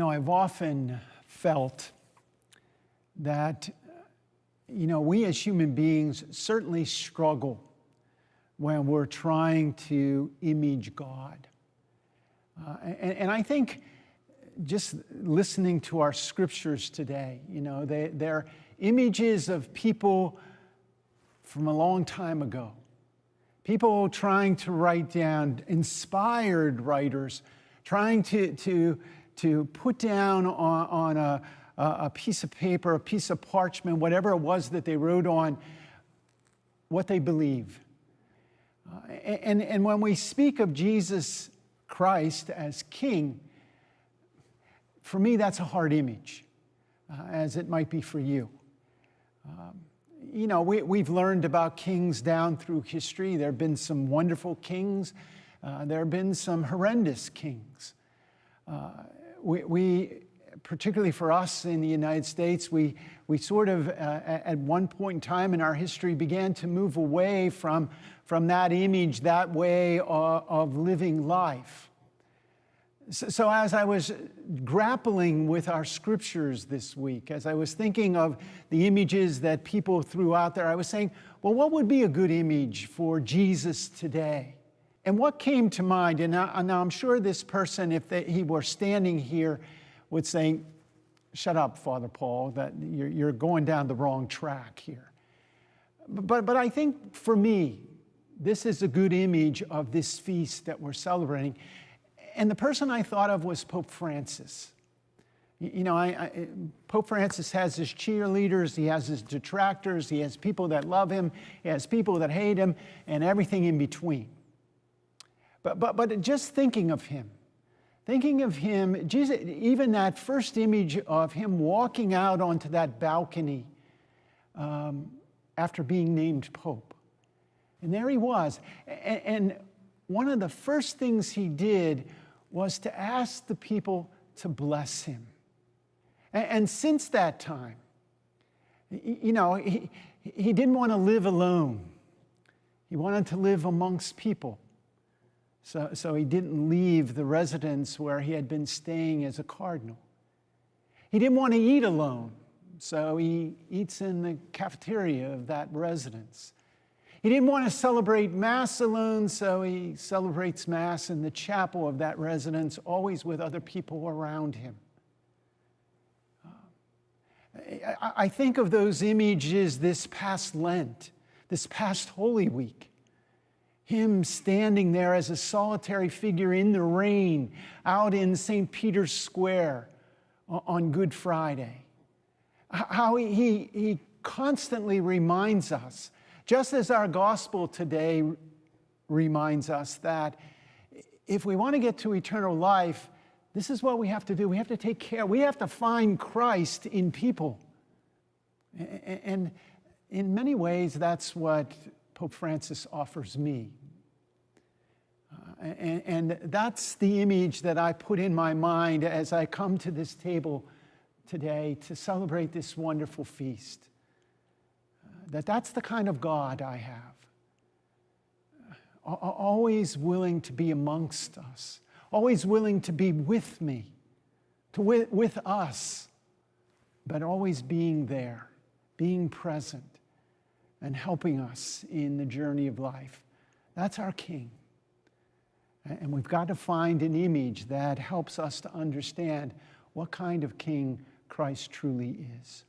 I've often felt that, we as human beings certainly struggle when we're trying to image God. And I think just listening to our scriptures today, they're images of people from a long time ago. People trying to write down, inspired writers, trying to put down on a piece of paper, a piece of parchment, whatever it was that they wrote on, what they believe. And when we speak of Jesus Christ as King, for me that's a hard image, as it might be for you. We've learned about kings down through history. There have been some wonderful kings. There have been some horrendous kings. We particularly for us in the United States, we sort of, at one point in time in our history, began to move away from that image, that way of living life. So as I was grappling with our scriptures this week, as I was thinking of the images that people threw out there, I was saying, well, what would be a good image for Jesus today? And what came to mind, and now I'm sure this person, if he were standing here, would say, shut up, Father Paul, that you're going down the wrong track here. But I think for me, this is a good image of this feast that we're celebrating. And the person I thought of was Pope Francis. Pope Francis has his cheerleaders, he has his detractors, he has people that love him, he has people that hate him, and everything in between. But just thinking of him, Jesus, even that first image of him walking out onto that balcony after being named Pope. And there he was. And one of the first things he did was to ask the people to bless him. And since that time, he didn't want to live alone. He wanted to live amongst people. So he didn't leave the residence where he had been staying as a cardinal. He didn't want to eat alone, so he eats in the cafeteria of that residence. He didn't want to celebrate Mass alone, so he celebrates Mass in the chapel of that residence, always with other people around him. I think of those images this past Lent, this past Holy Week. Him standing there as a solitary figure in the rain out in St. Peter's Square on Good Friday. How he constantly reminds us, just as our gospel today reminds us, that if we want to get to eternal life, this is what we have to do. We have to take care. We have to find Christ in people. And in many ways, that's what Pope Francis offers me. And that's the image that I put in my mind as I come to this table today to celebrate this wonderful feast. That's the kind of God I have. Always willing to be amongst us. Always willing to be with me, with us, but always being there, being present, and helping us in the journey of life. That's our King. And we've got to find an image that helps us to understand what kind of King Christ truly is.